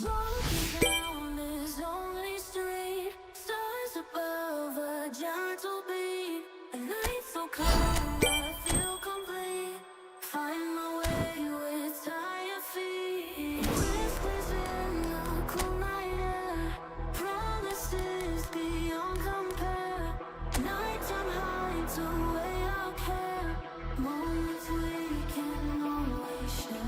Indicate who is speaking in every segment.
Speaker 1: Walking down this lonely street, stars above a gentle beat. A night so calm, I feel complete. Find my way with tired feet. Whispers in the cool night air, promises beyond compare. Nighttime hides away our care, moments we can always share.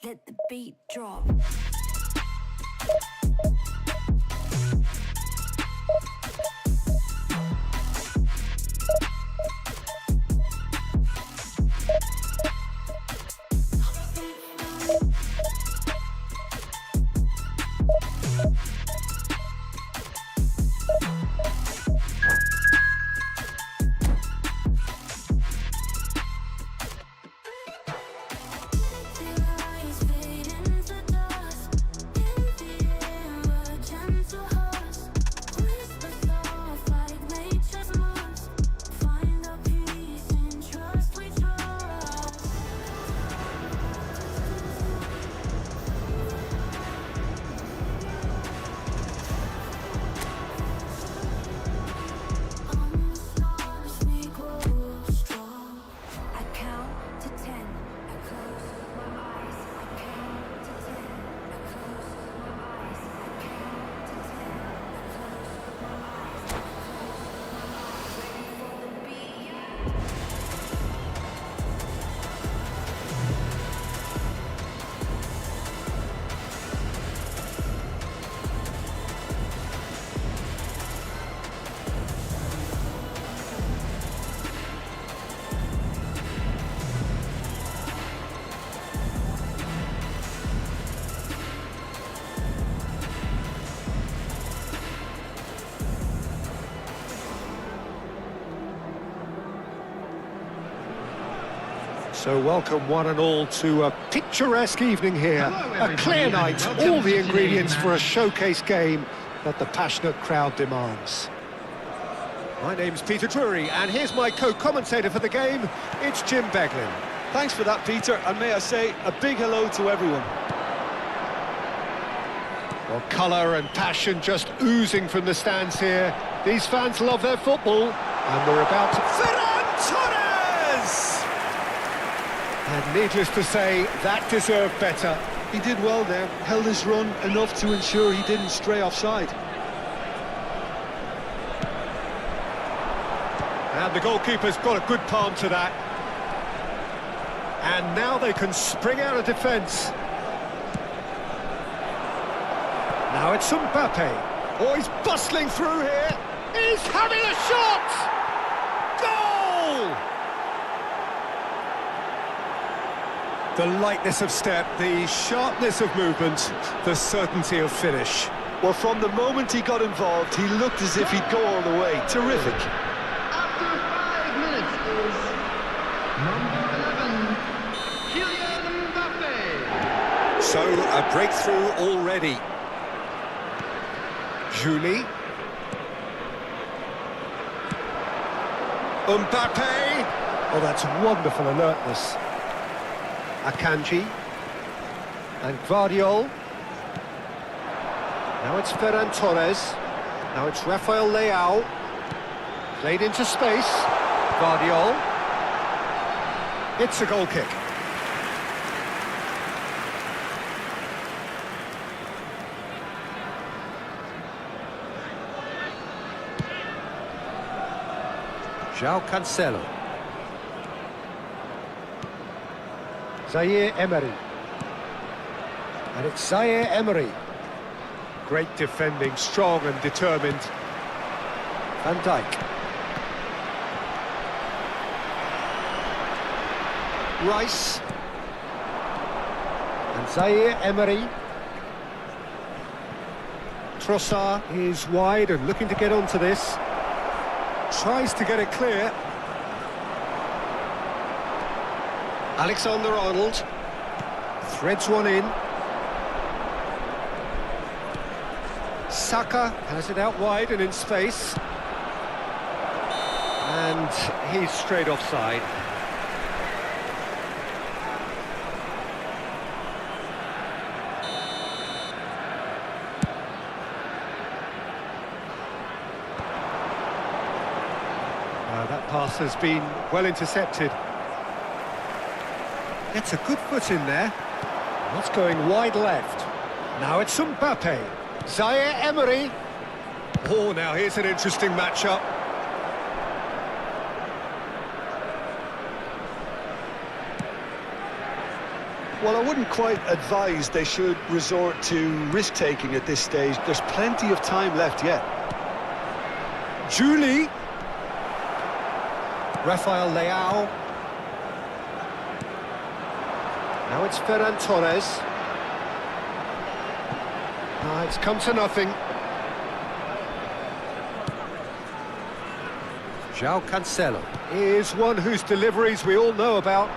Speaker 1: Let the beat drop.
Speaker 2: So welcome one and all to a picturesque evening here. A clear night, all the ingredients for a showcase game that the passionate crowd demands. My name's Peter Drury, and here's my co-commentator for the game, it's Jim Beglin.
Speaker 3: Thanks for that, Peter, and may I say a big hello to everyone.
Speaker 2: Well, colour and passion just oozing from the stands here. These fans love their football, and we're about to...
Speaker 3: Ferran Torres!
Speaker 2: And needless to say, that deserved better.
Speaker 3: He did well there, held his run enough to ensure he didn't stray offside.
Speaker 2: And the goalkeeper's got a good palm to that. And now they can spring out of defence. Now it's Mbappe. Oh, he's bustling through here. He's having a shot! Goal! The lightness of step, the sharpness of movement, the certainty of finish.
Speaker 3: Well, from the moment he got involved, he looked as if he'd go all the way. Terrific.
Speaker 4: After 5 minutes is number 11, Kylian Mbappe.
Speaker 2: So, a breakthrough already. Julie. Mbappe. Oh, that's wonderful alertness. Akanji. And Guardiol. Now it's Ferran Torres. Now it's Rafael Leao. Played into space. Guardiol. It's a goal kick. João Cancelo. Zaire Emery. And it's Zaire Emery. Great defending, strong and determined. Van Dijk. Rice. And Zaire Emery. Trossard is wide and looking to get onto this. Tries to get it clear. Alexander-Arnold threads one in. Saka has it out wide and in space. And he's straight offside. That pass has been well intercepted. Gets a good foot in there. That's going wide left. Now it's Mbappe. Zaire Emery. Oh, now here's an interesting matchup.
Speaker 3: Well, I wouldn't quite advise they should resort to risk-taking at this stage. There's plenty of time left yet.
Speaker 2: Julie. Rafael Leao. Now it's Ferran Torres. It's come to nothing. João Cancelo is one whose deliveries we all know about.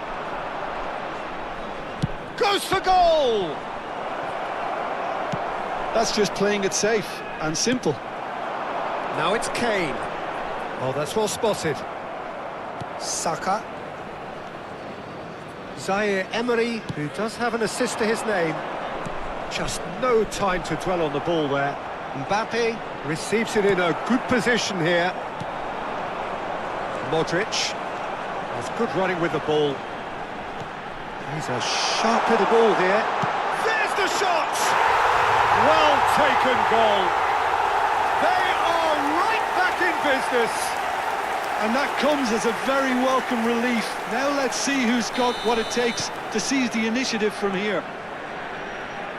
Speaker 2: Goes for goal!
Speaker 3: That's just playing it safe and simple.
Speaker 2: Now it's Kane. Oh, that's well spotted. Saka. Zaire Emery, who does have an assist to his name. Just no time to dwell on the ball there. Mbappe receives it in a good position here. Modric has good running with the ball. He's a sharp little ball here. There's the shot! Well taken goal. They are right back in business.
Speaker 3: And that comes as a very welcome relief. Now let's see who's got what it takes to seize the initiative from here.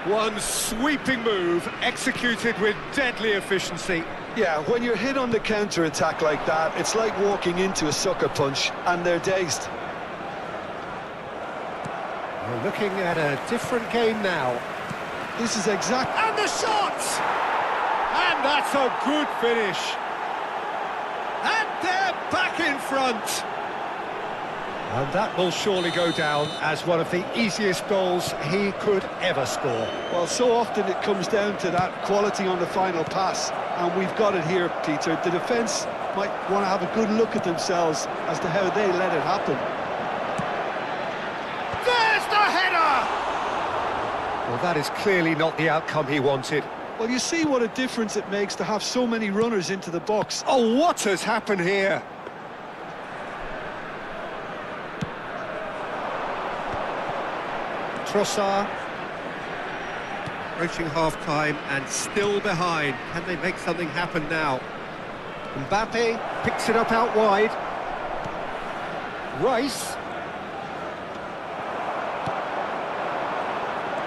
Speaker 2: One sweeping move, executed with deadly efficiency.
Speaker 3: Yeah, when you're hit on the counter-attack like that, it's like walking into a sucker punch, and they're dazed.
Speaker 2: We're looking at a different game now.
Speaker 3: This is exact...
Speaker 2: And the shot! And that's a good finish. And they're back in front. And that will surely go down as one of the easiest goals he could ever score.
Speaker 3: Well, so often it comes down to that quality on the final pass, and we've got it here, Peter. The defence might want to have a good look at themselves as to how they let it happen.
Speaker 2: There's the header! Well, that is clearly not the outcome he wanted.
Speaker 3: Well, you see what a difference it makes to have so many runners into the box.
Speaker 2: Oh, what has happened here? Trossard approaching half-time and still behind. Can they make something happen now? Mbappe picks it up out wide. Rice.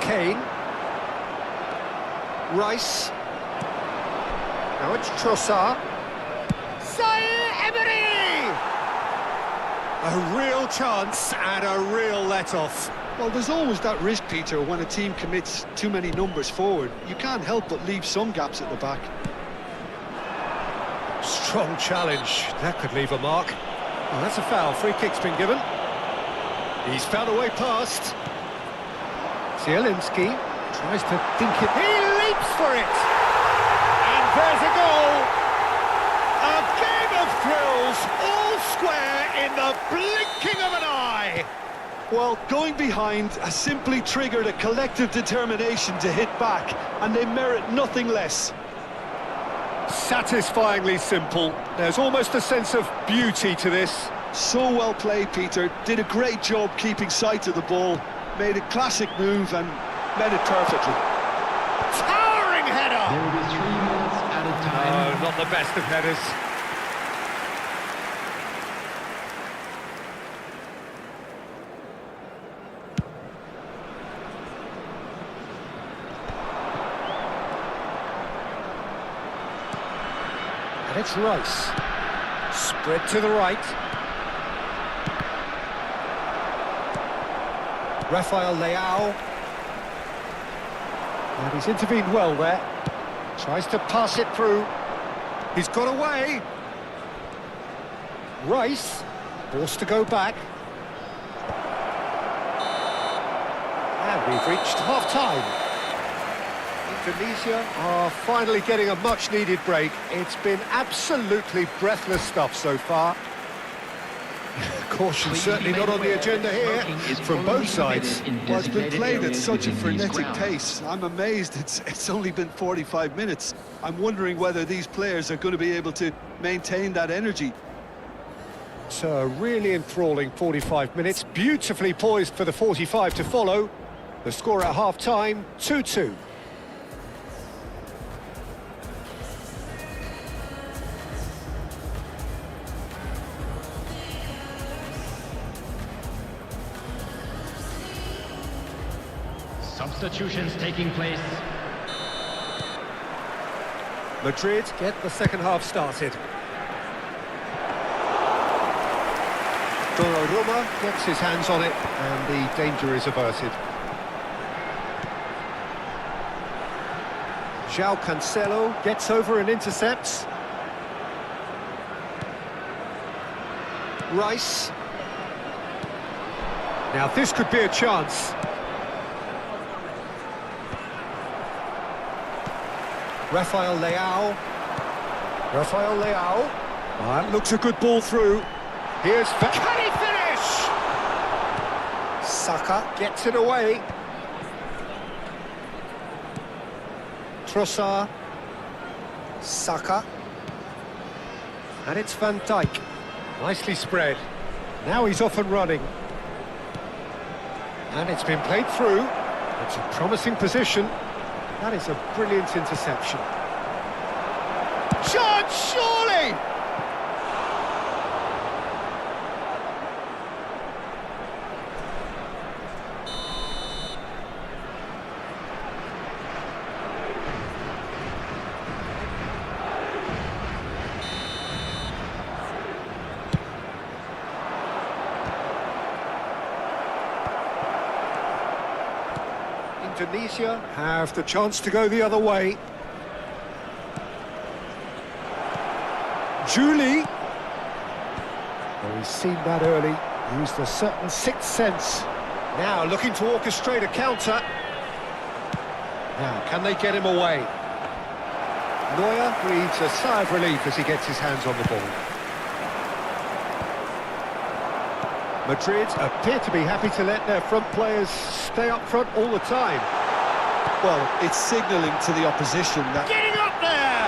Speaker 2: Kane. Rice. Now it's Trossard. Zaire Emery! A real chance and a real let-off.
Speaker 3: Well, there's always that risk, Peter, when a team commits too many numbers forward. You can't help but leave some gaps at the back.
Speaker 2: Strong challenge. That could leave a mark. Well, that's a foul. Free kick's been given. He's found a way past. Zielinski tries to think it. He leaps for it! And there's a goal! A game of thrills, all square in the blinking of an eye!
Speaker 3: Well, going behind has simply triggered a collective determination to hit back, and they merit nothing less.
Speaker 2: Satisfyingly simple. There's almost a sense of beauty to this.
Speaker 3: So well played, Peter. Did a great job keeping sight of the ball. Made a classic move and met it perfectly.
Speaker 2: Towering header!
Speaker 4: There will be 3 minutes added time.
Speaker 2: Oh, not the best of headers. And it's Rice. Spread to the right. Rafael Leao. And he's intervened well there. Tries to pass it through. He's got away. Rice. Forced to go back. And we've reached half-time. Tunisia are finally getting a much-needed break. It's been absolutely breathless stuff so far. Caution certainly not on the agenda here from both sides.
Speaker 3: Well, it's been played at such a frenetic pace. I'm amazed it's only been 45 minutes. I'm wondering whether these players are going to be able to maintain that energy.
Speaker 2: It's a really enthralling 45 minutes, beautifully poised for the 45 to follow. The score at half-time, 2-2.
Speaker 4: Substitutions taking place.
Speaker 2: Madrid get the second half started. Donnarumma gets his hands on it and the danger is averted. João Cancelo gets over and intercepts. Rice. Now this could be a chance. Rafael Leao. That looks a good ball through. Here's... Can he finish? Saka gets it away. Trossard. Saka. And it's Van Dijk. Nicely spread. Now he's off and running. And it's been played through. It's a promising position. That is a brilliant interception. Chance, surely! Indonesia have the chance to go the other way. Julie. Oh, he's seen that early. Used a certain sixth sense. Now looking to orchestrate a counter. Now, can they get him away? Neuer breathes a sigh of relief as he gets his hands on the ball. Madrid appear to be happy to let their front players stay up front all the time.
Speaker 3: Well, it's signalling to the opposition that...
Speaker 2: Getting up there!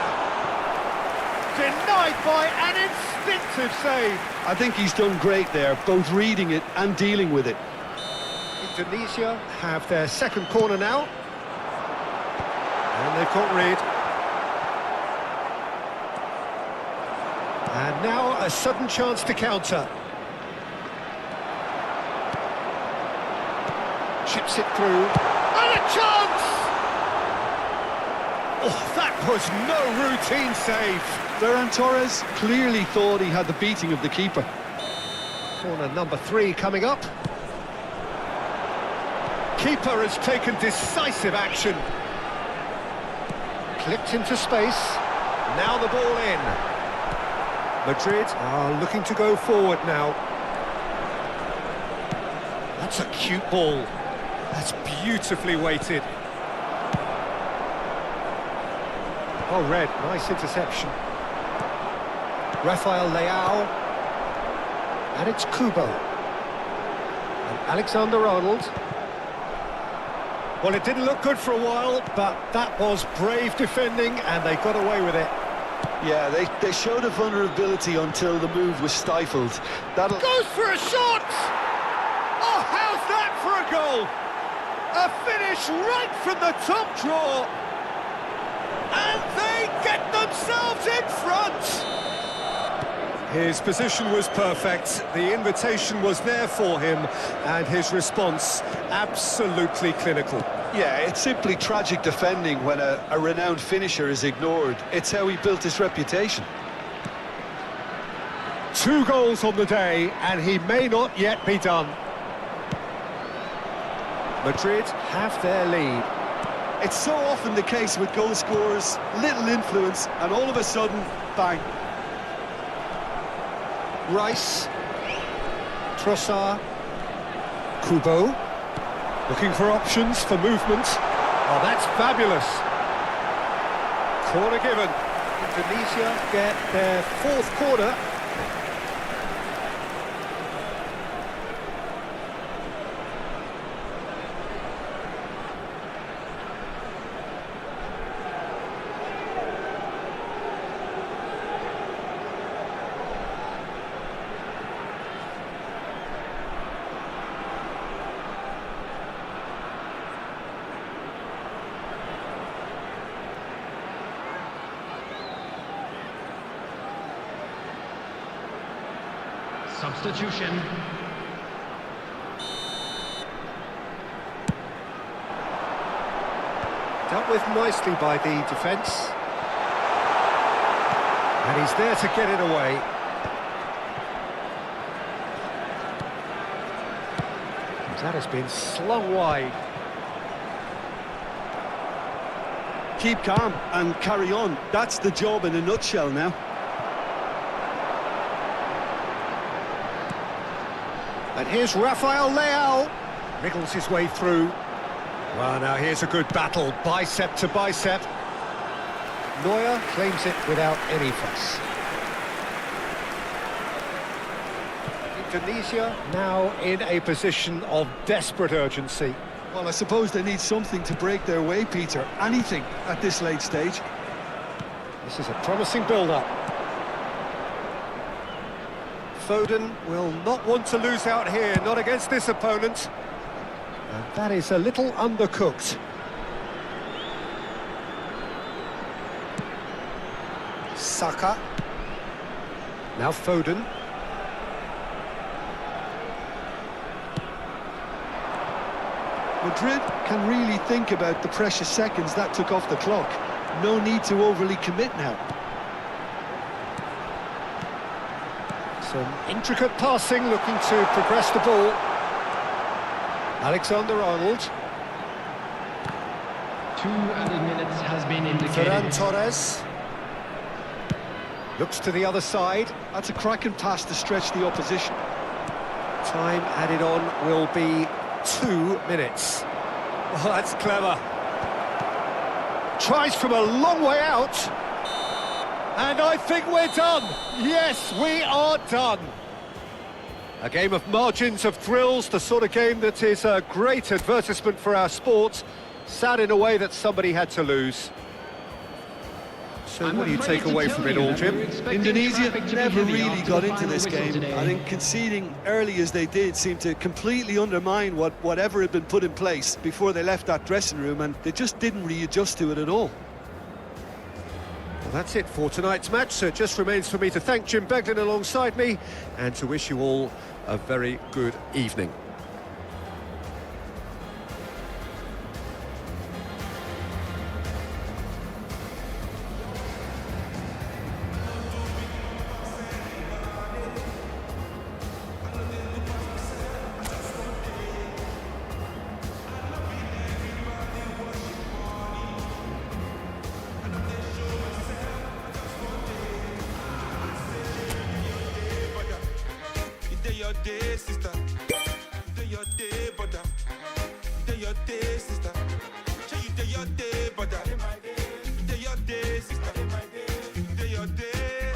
Speaker 2: Denied by an instinctive save.
Speaker 3: I think he's done great there, both reading it and dealing with it.
Speaker 2: Indonesia have their second corner now. And they've got rid. And now a sudden chance to counter. Chips it through. And a chance! Oh, that was no routine save.
Speaker 3: Ferran Torres clearly thought he had the beating of the keeper.
Speaker 2: Corner number 3 coming up. Keeper has taken decisive action. Clipped into space. Now the ball in. Madrid are looking to go forward now. That's a cute ball. That's beautifully weighted. Oh, red, nice interception. Rafael Leao. And it's Kubo. And Alexander-Arnold. Well, it didn't look good for a while, but that was brave defending, and they got away with it.
Speaker 3: Yeah, they showed a vulnerability until the move was stifled. That'll...
Speaker 2: Goes for a shot! Oh, how's that for a goal? A finish right from the top draw. And they get themselves in front. His position was perfect. The invitation was there for him, and his response absolutely clinical.
Speaker 3: Yeah, it's simply tragic defending when a renowned finisher is ignored. It's how he built his reputation.
Speaker 2: 2 goals on the day, and he may not yet be done. Madrid have their lead.
Speaker 3: It's so often the case with goal scorers, little influence, and all of a sudden, bang.
Speaker 2: Rice. Trossard. Kubo. Looking for options for movement. Oh, that's fabulous. Corner given. Indonesia get their fourth corner.
Speaker 4: Substitution.
Speaker 2: Dealt with nicely by the defence. And he's there to get it away. That has been slung wide.
Speaker 3: Keep calm and carry on. That's the job in a nutshell now.
Speaker 2: And here's Rafael Leao. Wriggles his way through. Well, now here's a good battle, bicep to bicep. Neuer claims it without any fuss. Indonesia now in a position of desperate urgency.
Speaker 3: Well, I suppose they need something to break their way, Peter. Anything at this late stage.
Speaker 2: This is a promising build-up. Foden will not want to lose out here, not against this opponent. And that is a little undercooked. Saka. Now Foden.
Speaker 3: Madrid can really think about the precious seconds that took off the clock. No need to overly commit now.
Speaker 2: Some intricate passing, looking to progress the ball. Alexander-Arnold.
Speaker 4: 2 added minutes has been indicated.
Speaker 2: Ferran Torres. Looks to the other side.
Speaker 3: That's a cracking pass to stretch the opposition.
Speaker 2: Time added on will be 2 minutes. Oh, that's clever. Tries from a long way out. And I think we're done. Yes, we are done. A game of margins, of thrills, the sort of game that is a great advertisement for our sport. Sad in a way that somebody had to lose. So what do you take away from it all, Jim?
Speaker 3: Indonesia never really got into this game. I think conceding early as they did seemed to completely undermine whatever had been put in place before they left that dressing room, and they just didn't readjust to it at all.
Speaker 2: Well, that's it for tonight's match, so it just remains for me to thank Jim Beglin alongside me and to wish you all a very good evening.
Speaker 5: Your day, sister. Day your day, brother. Day your day, sister. Show you day your day, brother. Day your day, sister. Day your day.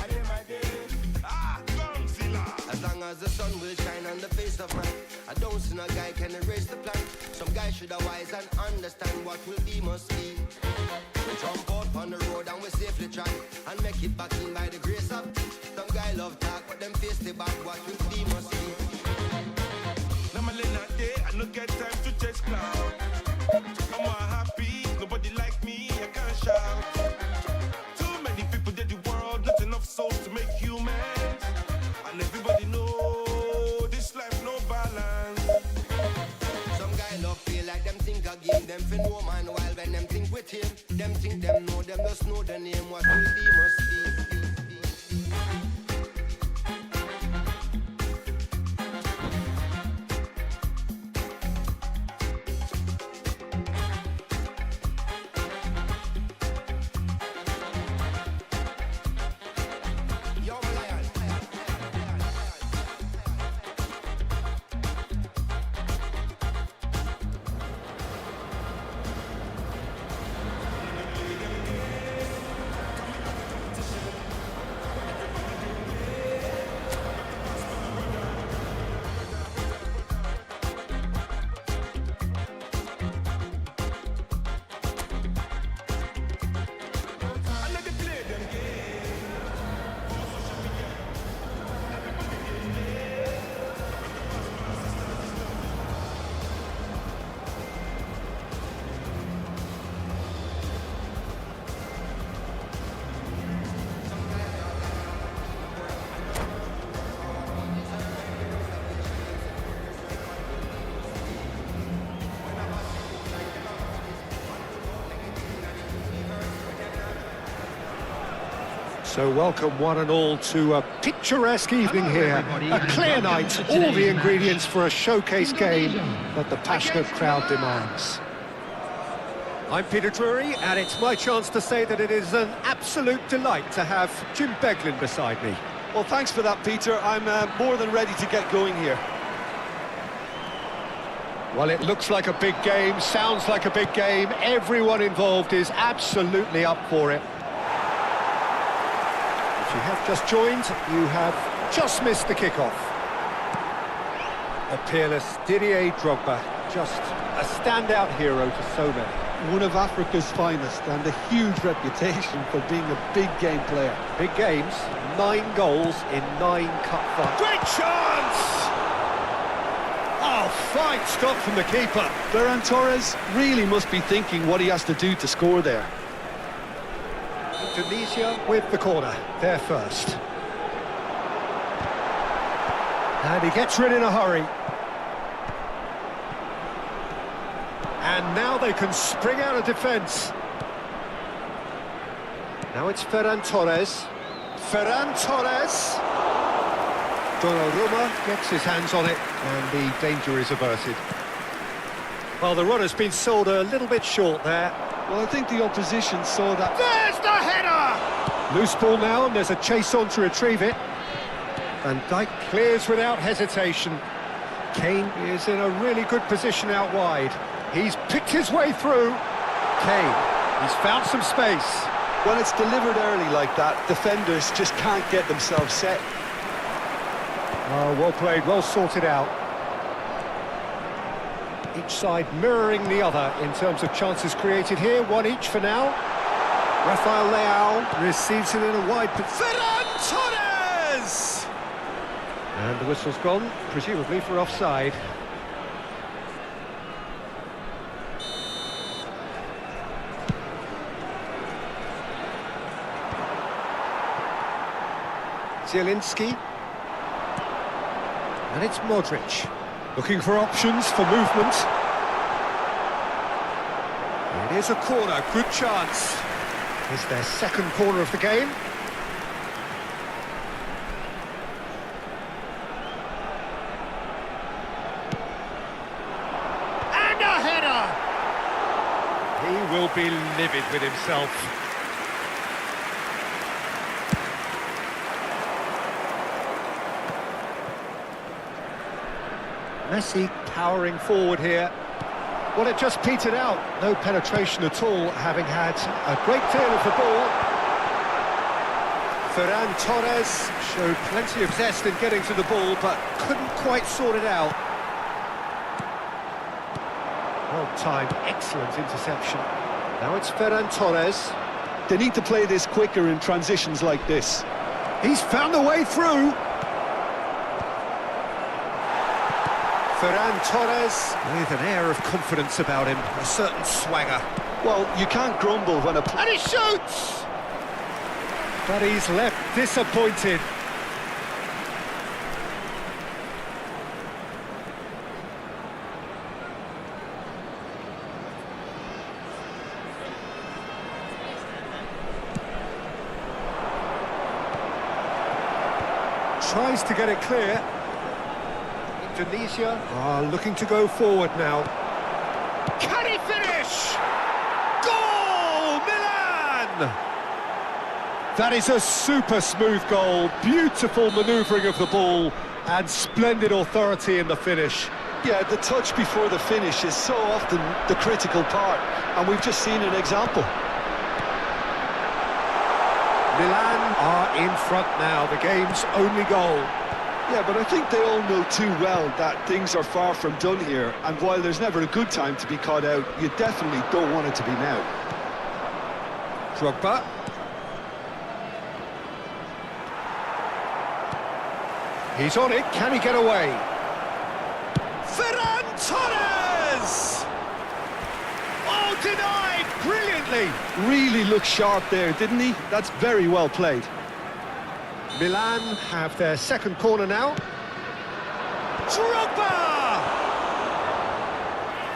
Speaker 5: Ah, Godzilla.
Speaker 6: As long as the sun will shine on the face of man, I don't see no guy can erase the plan. Some guy should have wise and understand what will be must be. We jump out on the road and we safely track and make it back in by the grace of. Some guy love talk, but them face the back. What will be must be.
Speaker 5: Now my late night day, I don't get time to chase cloud. I'm more happy, nobody like me, I can't shout. Too many people did the world, not enough souls to make humans. And everybody know this life no balance.
Speaker 6: Some guy love feel like them think I give them for no man, while when them think with him, them think them know, them just know the name. What will be must be.
Speaker 2: So welcome one and all to a picturesque evening here. A clear night, all the ingredients for a showcase game that the passionate crowd demands. I'm Peter Drury, and it's my chance to say that it is an absolute delight to have Jim Beglin beside me.
Speaker 3: Well, thanks for that, Peter. I'm more than ready to get going here.
Speaker 2: Well, it looks like a big game, sounds like a big game. Everyone involved is absolutely up for it. If you have just joined, you have just missed the kickoff. A peerless Didier Drogba, just a standout hero to so many.
Speaker 3: One of Africa's finest and a huge reputation for being a big game player.
Speaker 2: Big games, 9 goals in 9 cup finals. Great chance! Oh, fine stop from the keeper.
Speaker 3: Ferran Torres really must be thinking what he has to do to score there.
Speaker 2: Indonesia with the corner, there first. And he gets rid in a hurry. And now they can spring out of defence. Now it's Ferran Torres. Ferran Torres! Donnarumma gets his hands on it, and the danger is averted. Well, the run has been sold a little bit short there.
Speaker 3: Well, I think the opposition saw that.
Speaker 2: There's the header! Loose ball now, and there's a chase on to retrieve it. Van Dijk clears without hesitation. Kane is in a really good position out wide. He's picked his way through. Kane, he's found some space.
Speaker 3: When it's delivered early like that, defenders just can't get themselves set.
Speaker 2: Oh, well played, well sorted out. Each side mirroring the other in terms of chances created here. 1 each for now. Rafael Leao receives it in a wide... Ferran Torres! And the whistle's gone, presumably for offside. Zielinski. And it's Modric. Looking for options for movement. It is a corner, good chance. Is their second corner of the game. And a header! He will be livid with himself. Messi powering forward here. Well, it just petered out. No penetration at all, having had a great deal of the ball. Ferran Torres showed plenty of zest in getting to the ball, but couldn't quite sort it out. Well timed, excellent interception. Now it's Ferran Torres.
Speaker 3: They need to play this quicker in transitions like this.
Speaker 2: He's found a way through. Ferran Torres with an air of confidence about him, a certain swagger.
Speaker 3: Well, you can't grumble when a...
Speaker 2: And he shoots! But he's left disappointed. Tries to get it clear. Indonesia are looking to go forward now. Can he finish? Goal! Milan! That is a super smooth goal. Beautiful manoeuvring of the ball and splendid authority in the finish.
Speaker 3: Yeah, the touch before the finish is so often the critical part, and we've just seen an example.
Speaker 2: Milan are in front now, the game's only goal.
Speaker 3: Yeah, but I think they all know too well that things are far from done here, and while there's never a good time to be caught out, you definitely don't want it to be now.
Speaker 2: Drogba. He's on it, can he get away? Ferran Torres! Oh, denied brilliantly!
Speaker 3: Really looked sharp there, didn't he? That's very well played.
Speaker 2: Milan have their second corner now. Drogba!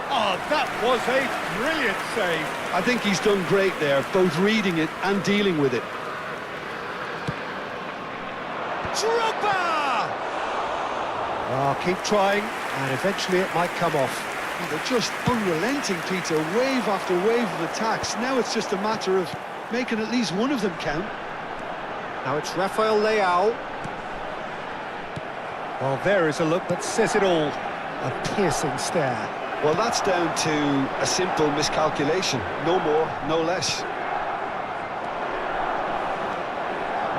Speaker 2: Oh, that was a brilliant save.
Speaker 3: I think he's done great there, both reading it and dealing with it.
Speaker 2: Drogba! Oh, keep trying, and eventually it might come off.
Speaker 3: They're just unrelenting, Peter. Wave after wave of attacks. Now it's just a matter of making at least one of them count.
Speaker 2: Now it's Rafael Leao. Well, there is a look that says it all. A piercing stare.
Speaker 3: Well, that's down to a simple miscalculation. No more, no less.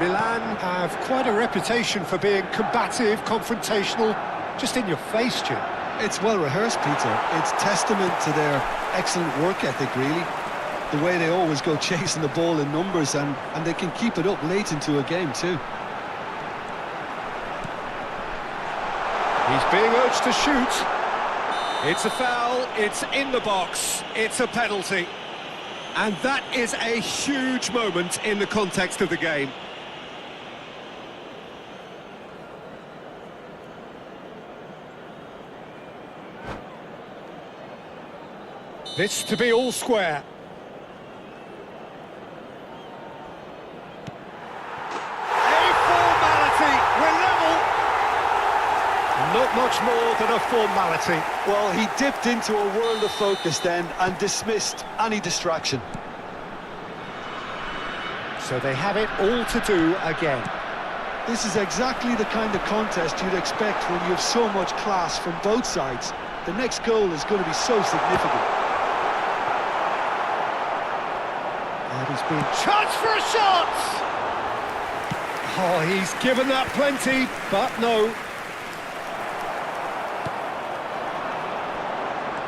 Speaker 2: Milan have quite a reputation for being combative, confrontational, just in your face, Jim.
Speaker 3: It's well rehearsed, Peter. It's testament to their excellent work ethic, really. The way they always go chasing the ball in numbers, and they can keep it up late into a game too.
Speaker 2: He's being urged to shoot. It's a foul, it's in the box, it's a penalty. And that is a huge moment in the context of the game. This to be all square. A formality, we're level. Not much more than a formality.
Speaker 3: Well, he dipped into a world of focus then and dismissed any distraction.
Speaker 2: So they have it all to do again.
Speaker 3: This is exactly the kind of contest you'd expect when you have so much class from both sides. The next goal is going to be so significant.
Speaker 2: And he's been charged for a shot! Oh, he's given that plenty, but no.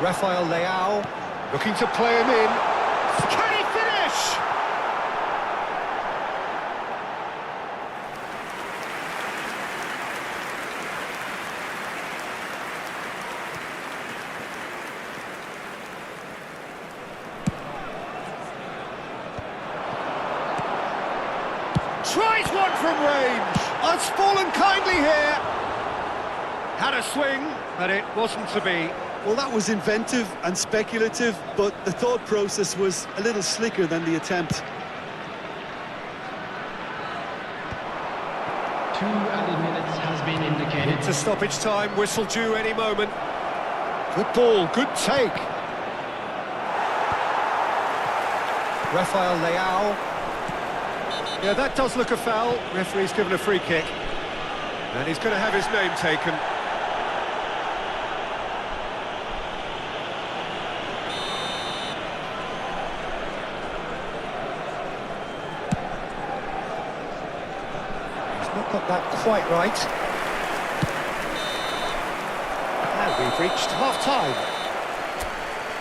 Speaker 2: Rafael Leao looking to play him in. Can he finish? Tries one from range. It's fallen kindly here. Had a swing, but it wasn't to be.
Speaker 3: Well, that was inventive and speculative, but the thought process was a little slicker than the attempt.
Speaker 4: 2 added minutes has been indicated.
Speaker 2: Into stoppage time, whistle due any moment. Good ball, good take. Rafael Leao. Yeah, that does look a foul. Referee's given a free kick. And he's going to have his name taken. Not got that quite right. And we've reached half-time.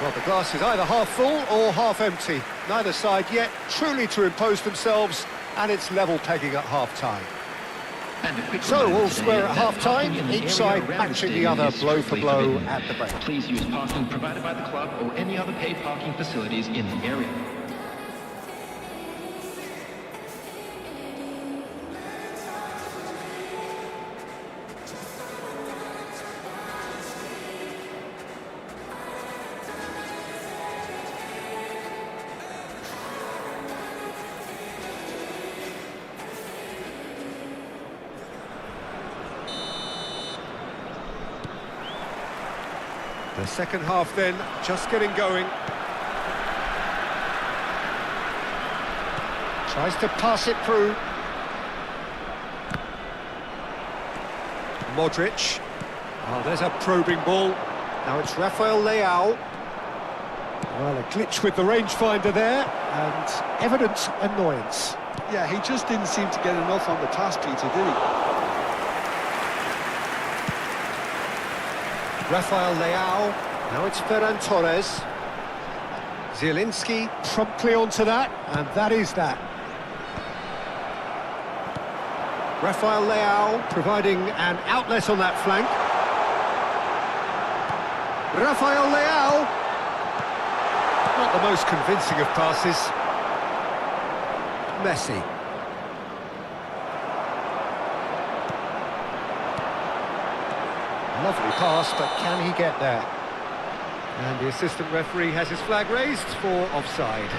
Speaker 2: Well, the glass is either half full or half empty. Neither side yet truly to impose themselves, and it's level pegging at half-time. So, all square at half-time, each side matching the other blow for blow at the break.
Speaker 4: Please use parking provided by the club or any other paid parking facilities in the area.
Speaker 2: The second half then, just getting going. Tries to pass it through. Modric. Oh, there's a probing ball. Now it's Rafael Leao. Well, a glitch with the rangefinder there, and evident annoyance.
Speaker 3: Yeah, he just didn't seem to get enough on the pass, Peter, did he?
Speaker 2: Rafael Leao, now it's Ferran Torres. Zielinski promptly onto that, and that is that. Rafael Leao providing an outlet on that flank. Rafael Leao. Not the most convincing of passes. Messi. Lovely pass, but can he get there? And the assistant referee has his flag raised for offside.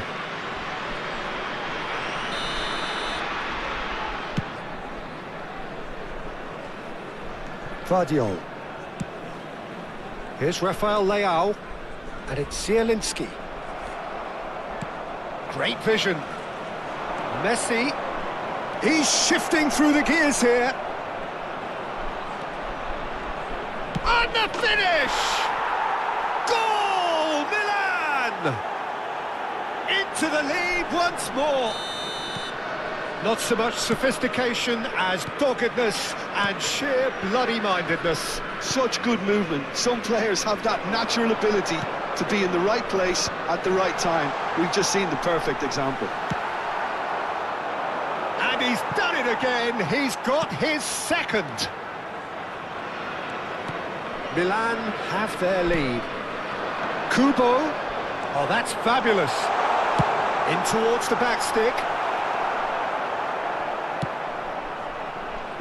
Speaker 2: Vardiol. Here's Rafael Leao, and it's Zielinski. Great vision. Messi. He's shifting through the gears here. And the finish! Goal, Milan! Into the lead once more. Not so much sophistication as doggedness and sheer bloody-mindedness.
Speaker 3: Such good movement. Some players have that natural ability to be in the right place at the right time. We've just seen the perfect example.
Speaker 2: And he's done it again. He's got his second. Milan have their lead. Kubo. Oh, that's fabulous. In towards the back stick.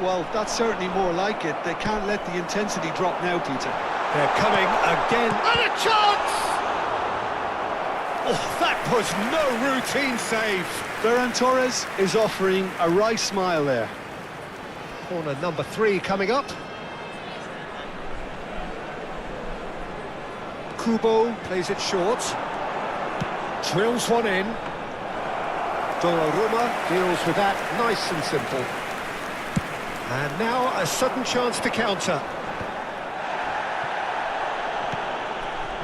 Speaker 3: Well, that's certainly more like it. They can't let the intensity drop now, Peter.
Speaker 2: They're coming again. And a chance! Oh, that was no routine save.
Speaker 3: Ferran Torres is offering a wry smile there.
Speaker 2: Corner number 3 coming up. Kubo plays it short. Drills one in. Donnarumma deals with that nice and simple. And now a sudden chance to counter.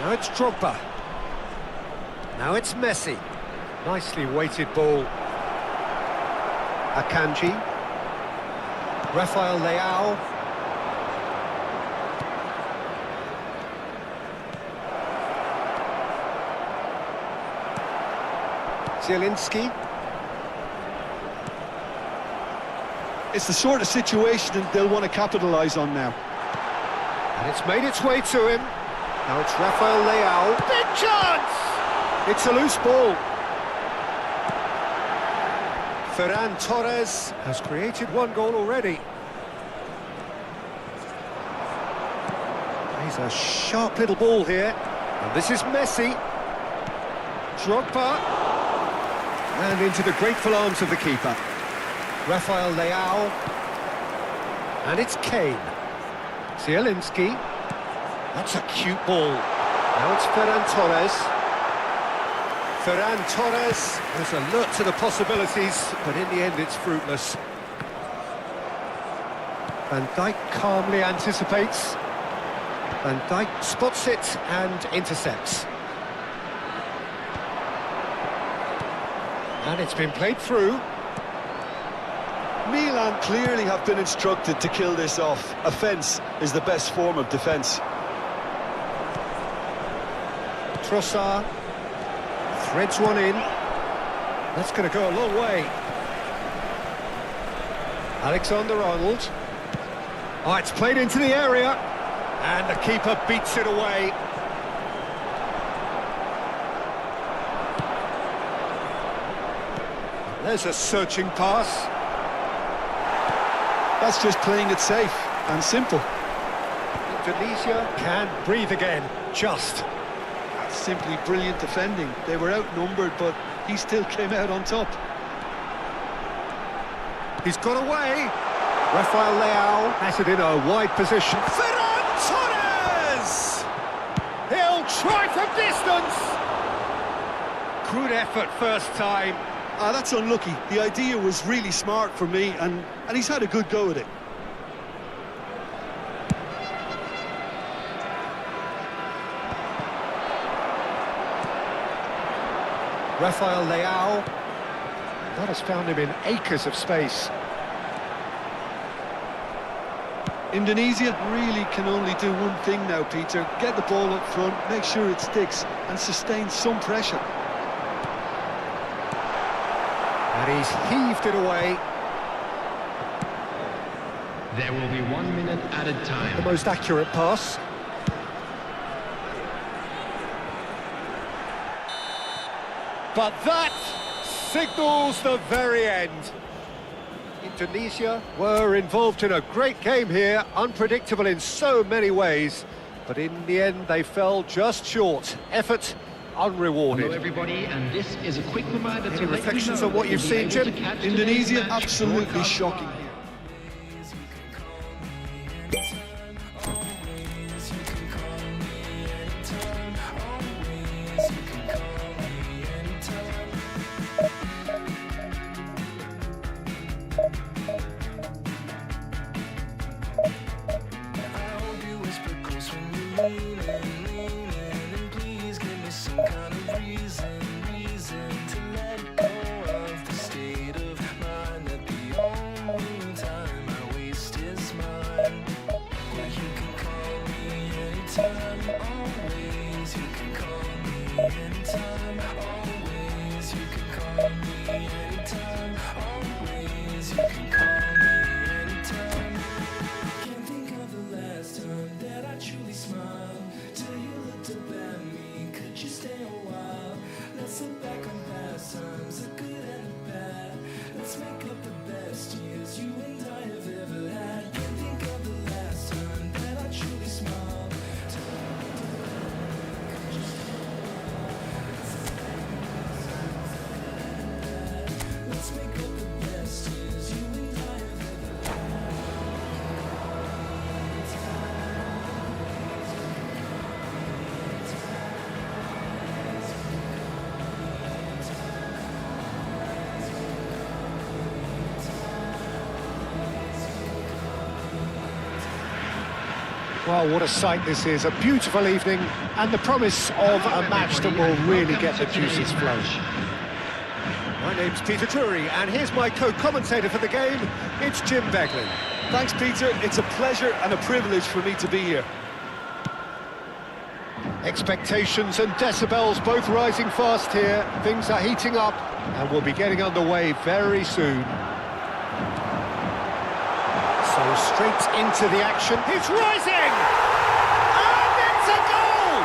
Speaker 2: Now it's Drogba. Now it's Messi. Nicely weighted ball. Akanji. Rafael Leao. Zielinski.
Speaker 3: It's the sort of situation that they'll want to capitalise on now.
Speaker 2: And it's made its way to him. Now it's Rafael Leao. Big chance! It's a loose ball. Ferran Torres has created one goal already. He's a sharp little ball here. And this is Messi. Drogba. And into the grateful arms of the keeper. Rafael Leao. And it's Kane. Zielinski. That's a cute ball. Now it's Ferran Torres. Ferran Torres is alert to the possibilities, but in the end it's fruitless. Van Dijk calmly anticipates. Van Dijk spots it and intercepts. And it's been played through.
Speaker 3: Milan clearly have been instructed to kill this off. Offence is the best form of defence.
Speaker 2: Trossard threads one in. That's going to go a long way. Alexander-Arnold. Oh, it's played into the area. And the keeper beats it away. There's a searching pass.
Speaker 3: That's just playing it safe and simple.
Speaker 2: Indonesia can breathe again. Just.
Speaker 3: Simply brilliant defending. They were outnumbered, but he still came out on top.
Speaker 2: He's got away. Rafael Leao has it in a wide position. Ferran Torres! He'll try from distance. Good effort first time.
Speaker 3: That's unlucky. The idea was really smart for me, and he's had a good go at it.
Speaker 2: Rafael Leao. That has found him in acres of space.
Speaker 3: Indonesia really can only do one thing now, Peter. Get the ball up front, make sure it sticks, and sustain some pressure.
Speaker 2: And he's heaved it away.
Speaker 4: There will be 1 minute added time.
Speaker 2: The most accurate pass. But that signals the very end. Indonesia were involved in a great game here, unpredictable in so many ways, but in the end they fell just short. Effort unrewarded.
Speaker 4: Hello everybody, and this is a quick reminder
Speaker 2: Any
Speaker 4: to let
Speaker 2: reflections
Speaker 4: you know
Speaker 2: on what
Speaker 4: that
Speaker 2: you've
Speaker 4: you'll be
Speaker 2: seen,
Speaker 4: able
Speaker 2: Jim?
Speaker 4: to catch
Speaker 3: Indonesia,
Speaker 4: today's match
Speaker 3: absolutely
Speaker 4: broadcast
Speaker 3: shocking.
Speaker 4: live.
Speaker 2: Well, what a sight this is, a beautiful evening, and the promise of a match that will really get the juices flowing. My name's Peter Drury, and here's my co-commentator for the game, it's Jim Beglin.
Speaker 3: Thanks, Peter. It's a pleasure and a privilege for me to be here.
Speaker 2: Expectations and decibels both rising fast here. Things are heating up, and we'll be getting underway very soon. So straight into the action. He's rising! And it's a goal!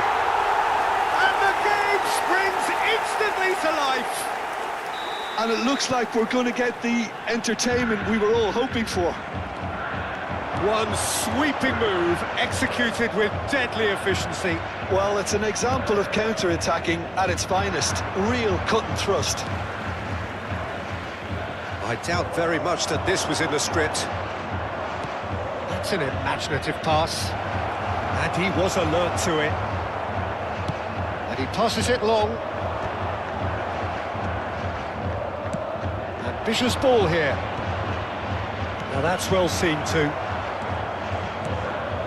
Speaker 2: And the game springs instantly to life.
Speaker 3: And it looks like we're going to get the entertainment we were all hoping for.
Speaker 2: One sweeping move, executed with deadly efficiency.
Speaker 3: Well, it's an example of counter-attacking at its finest. Real cut and thrust.
Speaker 2: I doubt very much that this was in the script. That's an imaginative pass. And he was alert to it. And he passes it long. Ambitious ball here. Now that's well seen too.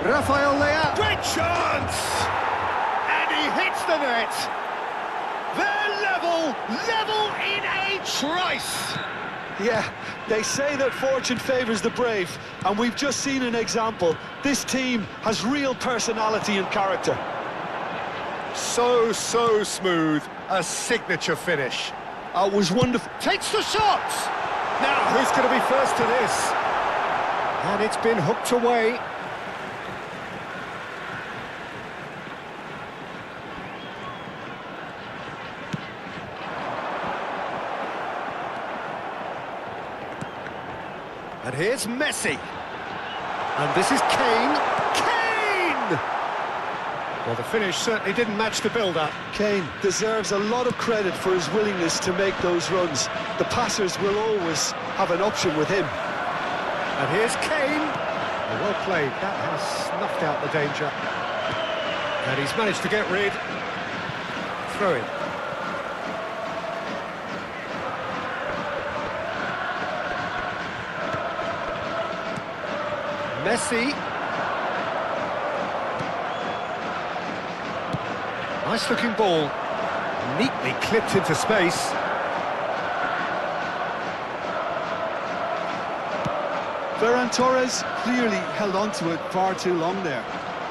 Speaker 2: Rafael Leao. Great chance! And he hits the net. They're level in a trice.
Speaker 3: Yeah, they say that fortune favours the brave, and we've just seen an example. This team has real personality and character.
Speaker 2: So smooth. A signature finish.
Speaker 3: It was wonderful.
Speaker 2: Takes the shot! Now, who's going to be first to this? And it's been hooked away. And here's Messi. And this is Kane. Kane! Well, the finish certainly didn't match the build-up.
Speaker 3: Kane deserves a lot of credit for his willingness to make those runs. The passers will always have an option with him.
Speaker 2: And here's Kane. Well played. That has snuffed out the danger. And he's managed to get rid. Throw in. Messi. Nice looking ball. Neatly clipped into space.
Speaker 3: Ferran Torres clearly held on to it far too long there.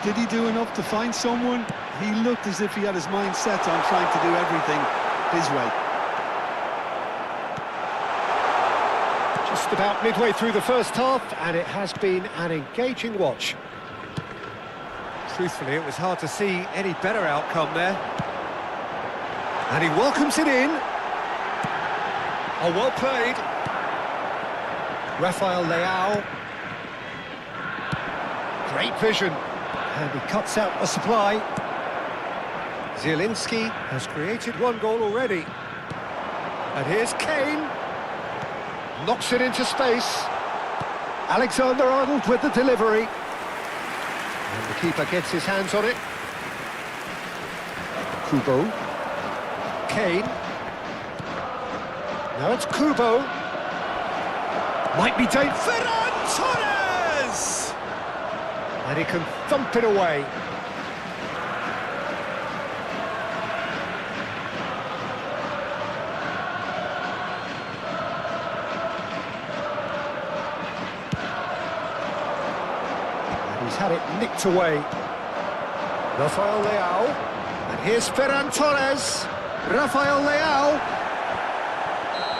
Speaker 3: Did he do enough to find someone? He looked as if he had his mind set on trying to do everything his way.
Speaker 2: Just about midway through the first half, and it has been an engaging watch. Truthfully, it was hard to see any better outcome there. And he welcomes it in. Oh, well played. Rafael Leao. Great vision. And he cuts out the supply. Zielinski has created one goal already. And here's Kane. Knocks it into space. Alexander-Arnold with the delivery. And the keeper gets his hands on it. Kubo. Kane. Now it's Kubo. Might be Dave. Ferran Torres! And he can thump it away. He's had it nicked away. Rafael Leao. And here's Ferran Torres. Rafael Leao.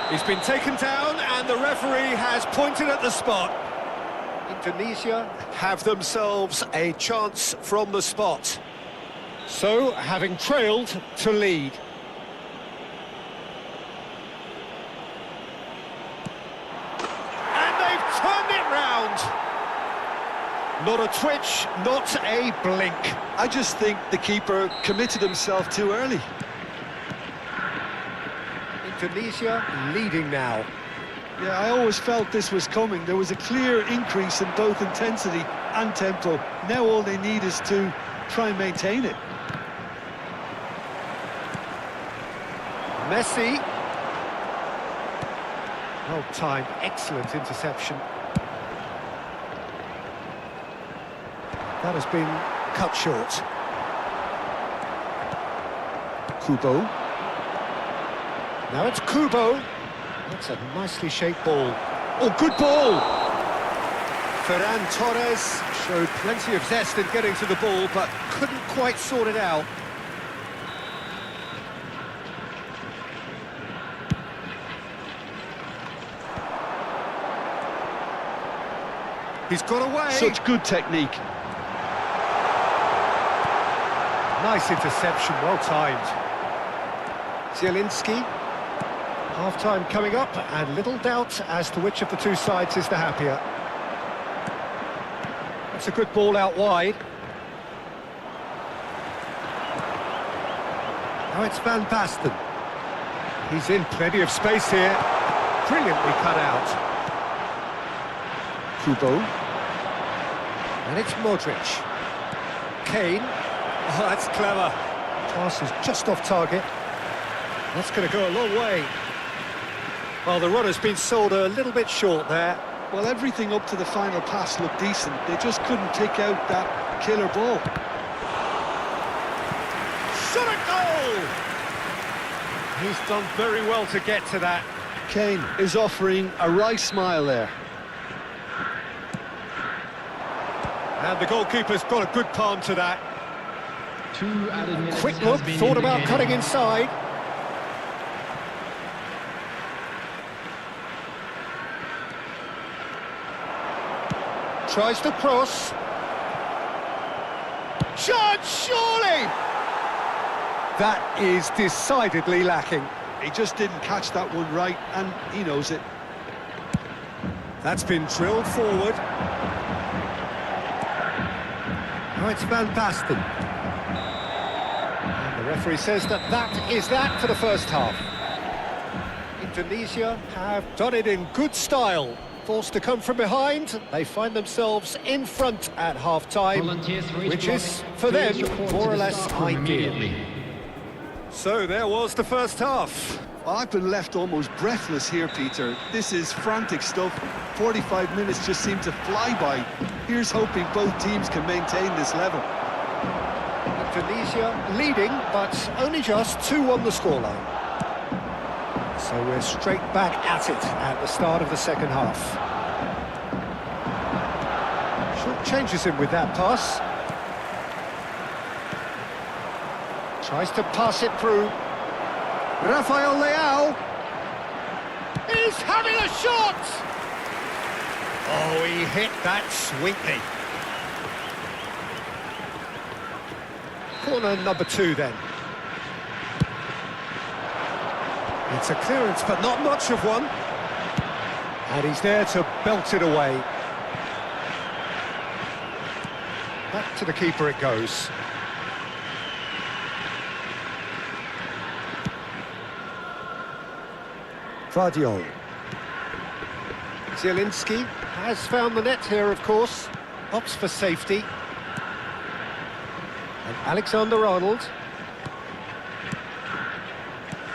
Speaker 2: He's been taken down and the referee has pointed at the spot. Indonesia have themselves a chance from the spot. So, having trailed to lead. And they've turned it round. Not a twitch, not a blink.
Speaker 3: I just think the keeper committed himself too early.
Speaker 2: Indonesia leading now.
Speaker 3: Yeah, I always felt this was coming. There was a clear increase in both intensity and tempo. Now all they need is to try and maintain it.
Speaker 2: Messi. Well timed, excellent interception. That has been cut short. Kubo. Now it's Kubo. That's a nicely shaped ball. Oh, good ball! Ferran Torres showed plenty of zest in getting to the ball, but couldn't quite sort it out. He's got away.
Speaker 3: Such good technique.
Speaker 2: Nice interception, well timed. Zielinski. Half-time coming up, and little doubt as to which of the two sides is the happier. That's a good ball out wide. Now it's Van Basten. He's in plenty of space here. Brilliantly cut out. Kubo. And it's Modric. Kane. Oh, that's clever. Pass is just off target. That's going to go a long way. Well, the run has been sold a little bit short there.
Speaker 3: Well, everything up to the final pass looked decent. They just couldn't take out that killer ball.
Speaker 2: Shot a goal! He's done very well to get to that.
Speaker 3: Kane is offering a wry smile there.
Speaker 2: And the goalkeeper's got a good palm to that.
Speaker 4: 2 added minutes.
Speaker 2: Quick
Speaker 4: has
Speaker 2: look,
Speaker 4: been
Speaker 2: thought about
Speaker 4: indicated.
Speaker 2: cutting inside. Tries to cross. Chance, surely! That is decidedly lacking.
Speaker 3: He just didn't catch that one right, and he knows it.
Speaker 2: That's been drilled forward. Now it's Van Basten. And the referee says that is that for the first half. Indonesia have done it in good style. Forced to come from behind, they find themselves in front at half-time,
Speaker 4: Volunteers for each
Speaker 2: which
Speaker 4: block.
Speaker 2: is, for them,
Speaker 4: Please report
Speaker 2: more
Speaker 4: to
Speaker 2: or
Speaker 4: the
Speaker 2: less
Speaker 4: staff room
Speaker 2: ideal.
Speaker 4: immediately.
Speaker 2: So there was the first half.
Speaker 3: Well, I've been left almost breathless here, Peter. This is frantic stuff. 45 minutes just seem to fly by. Here's hoping both teams can maintain this level.
Speaker 2: Indonesia leading, but only just 2 on the scoreline. So we're straight back at it at the start of the second half. Short changes him with that pass. Tries to pass it through. Rafael Leao. He's having a shot! Oh, he hit that sweetly. Corner number 2 then. It's a clearance, but not much of one. And he's there to belt it away. Back to the keeper it goes. Vardiol. Zielinski has found the net here, of course. Opts for safety. And Alexander-Arnold.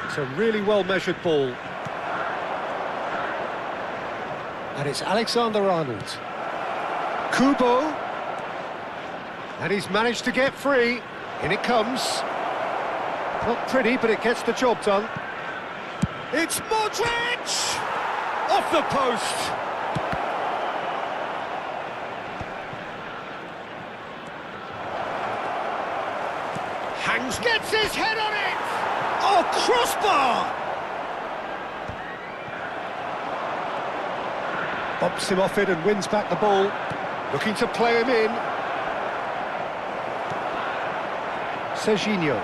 Speaker 2: It's a really well-measured ball. And it's Alexander-Arnold. Kubo. And he's managed to get free. In it comes. Not pretty, but it gets the job done. It's Modric! Off the post! Hangs, gets his head on it! Oh, crossbar! Bumps him off it and wins back the ball. Looking to play him in. Serginho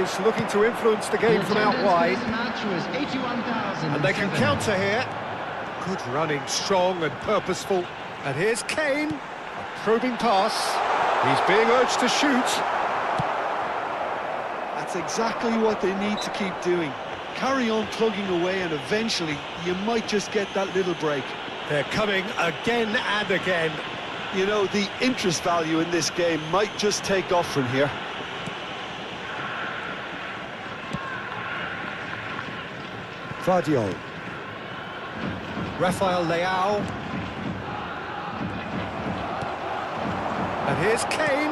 Speaker 2: is looking to influence the game from out wide. And they can counter here. Good running, strong and purposeful. And here's Kane. A probing pass. He's being urged to shoot.
Speaker 3: That's exactly what they need to keep doing. Carry on plugging away, and eventually you might just get that little break.
Speaker 2: They're coming again and again.
Speaker 3: You know, the interest value in this game might just take off from here.
Speaker 2: Vardiol. Rafael Leao. And here's Kane.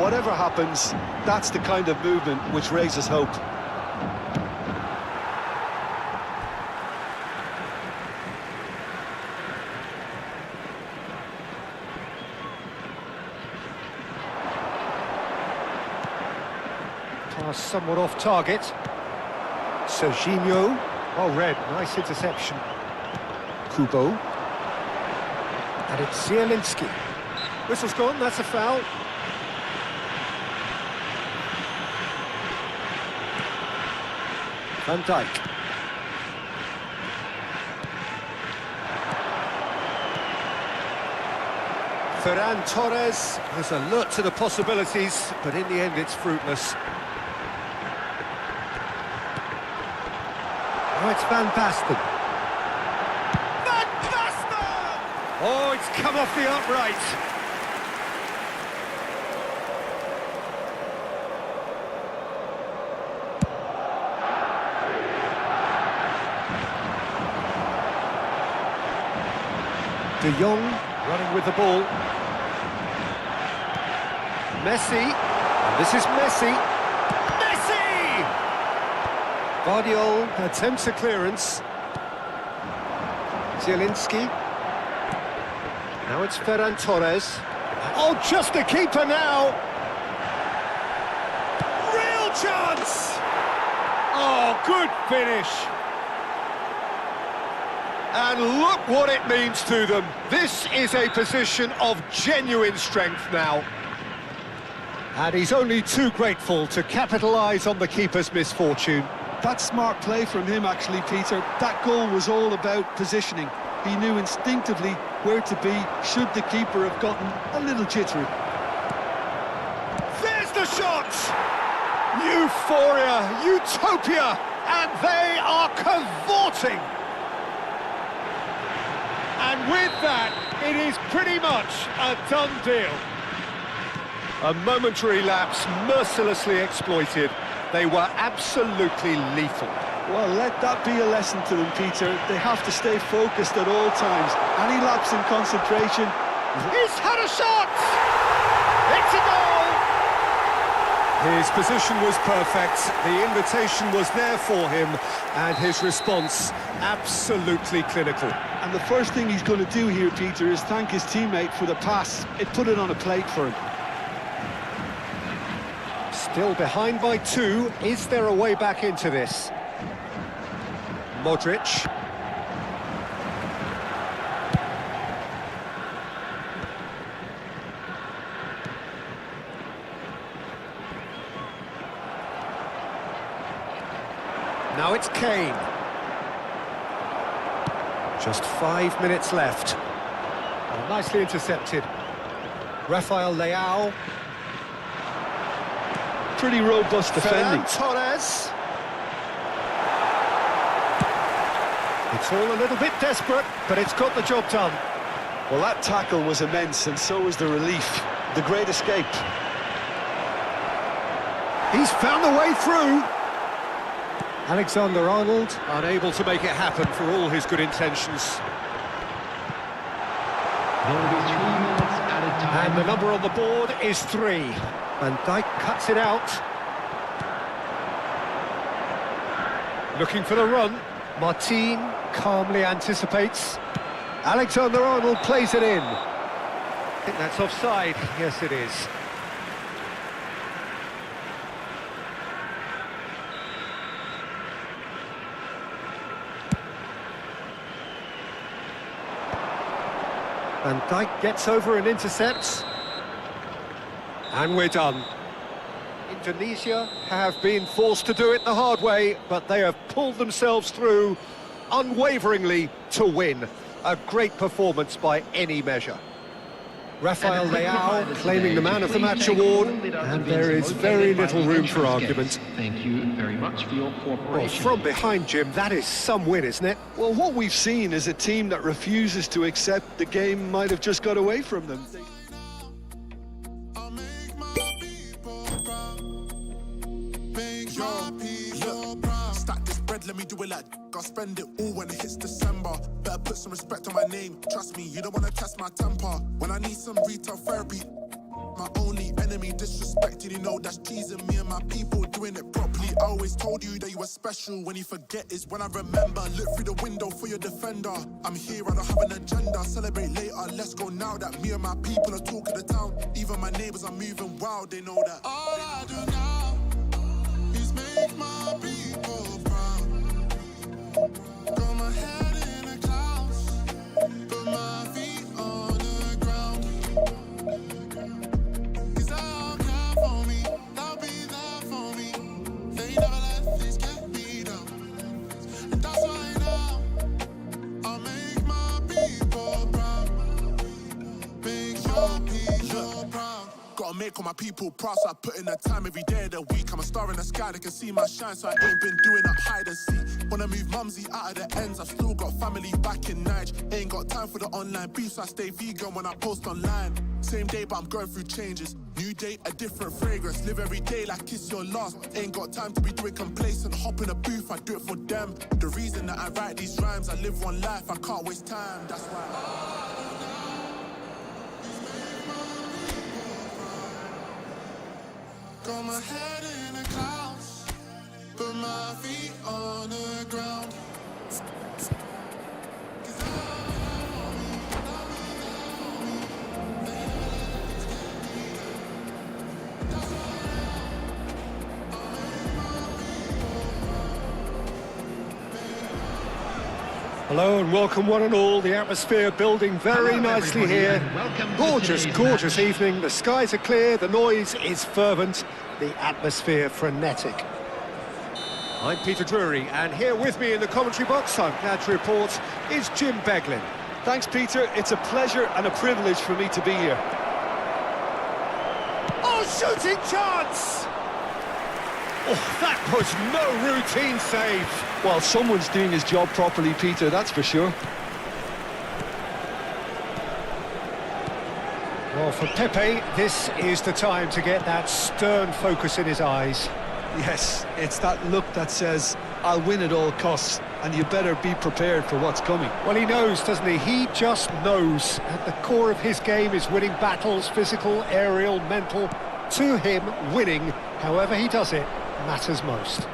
Speaker 3: Whatever happens, that's the kind of movement which raises hope.
Speaker 2: Pass somewhat off target. Serginho. Oh, red. Nice interception. Kubo. And it's Zielinski. Whistle's gone, that's a foul. Van Dijk. Ferran Torres is alert to the possibilities, but in the end it's fruitless. Oh, it's Van Basten. Van Basten! Oh, it's come off the upright. De Jong running with the ball. Messi. And this is Messi. Messi! Guardiola attempts a clearance. Zielinski. Now it's Ferran Torres. Oh, just a keeper now! Real chance! Oh, good finish! And look what it means to them. This is a position of genuine strength now. And he's only too grateful to capitalise on the keeper's misfortune.
Speaker 3: That's smart play from him, actually, Peter. That goal was all about positioning. He knew instinctively where to be should the keeper have gotten a little jittery.
Speaker 2: There's the shot! Euphoria, utopia, and they are cavorting. And with that, it is pretty much a done deal. A momentary lapse mercilessly exploited. They were absolutely lethal.
Speaker 3: Well, let that be a lesson to them, Peter. They have to stay focused at all times. Any lapse in concentration...
Speaker 2: He's had a shot! It's a goal! His position was perfect, the invitation was there for him, and his response absolutely clinical.
Speaker 3: And the first thing he's going to do here, Peter, is thank his teammate for the pass. It put it on a plate for him.
Speaker 2: Still behind by 2. Is there a way back into this? Modric. Now it's Kane. Just 5 minutes left. Oh, nicely intercepted. Rafael Leao.
Speaker 3: Pretty robust defending.
Speaker 2: Ferran Torres. It's all a little bit desperate, but it's got the job done.
Speaker 3: Well, that tackle was immense, and so was the relief. The great escape.
Speaker 2: He's found the way through. Alexander-Arnold unable to make it happen for all his good intentions.
Speaker 4: There will be 3 minutes added time.
Speaker 2: And the number on the board is 3. Van Dijk cuts it out. Looking for the run. Martin calmly anticipates. Alexander-Arnold plays it in. I think that's offside. Yes, it is. Van Dijk gets over and intercepts. And we're done. Indonesia have been forced to do it the hard way, but they have pulled themselves through unwaveringly to win. A great performance by any measure. Rafael Leao claiming the Man of the Match award, and there is very little room for argument.
Speaker 4: Thank you very much for your
Speaker 2: Well,
Speaker 4: cooperation.
Speaker 2: from behind, Jim, that is some win, isn't it?
Speaker 3: Well, what we've seen is a team that refuses to accept the game might have just got away from them.
Speaker 7: Stack this bread, let me do it like I'll spend it all when it hits December. Better put some respect on my name. Trust me, you don't wanna test my temper. When I need some retail therapy, my only enemy. Disrespected, you know that's teasing me and my people doing it properly. I always told you that you were special. When you forget is when I remember. Look through the window for your defender. I'm here, I don't have an agenda. Celebrate later, let's go now. That me and my people are talk of the town. Even my neighbours are moving wild, they know that. All I do now is make my people proud. Got my head in the clouds, put my feet on the ground. Cause they'll care for me, they'll be there for me. They never let this get me down. And that's why now I'll make my people proud. Make your people proud. Gotta make all my people proud, so I put in the time every day of the week. I'm a star in the sky, they can see my shine, so I ain't been doing up hide and seek. Wanna move mumsy out of the ends, I've still got family back in Nige. Ain't got time for the online beef, so I stay vegan when I post online. Same day, but I'm going through changes. New day, a different fragrance. Live every day like it's your last. Ain't got time to be doing complacent. Hop in a booth, I do it for them. The reason that I write these rhymes, I live one life, I can't waste time, that's why. Got my head in the clouds, put my feet on the ground.
Speaker 2: Hello and welcome one and all. The atmosphere building very nicely here. Gorgeous, gorgeous evening. The skies are clear, the noise is fervent, the atmosphere frenetic. I'm Peter Drury, and here with me in the commentary box, I'm glad to report, is Jim Beglin.
Speaker 3: Thanks, Peter. It's a pleasure and a privilege for me to be here.
Speaker 2: Oh, shooting chance! Oh, that was no routine save.
Speaker 3: Well, someone's doing his job properly, Peter, that's for sure.
Speaker 2: Well, for Pepe, this is the time to get that stern focus in his eyes.
Speaker 3: Yes, it's that look that says, I'll win at all costs, and you better be prepared for what's coming.
Speaker 2: Well, he knows, doesn't he? He just knows. At the core of his game is winning battles, physical, aerial, mental. To him, winning, however he does it, matters most.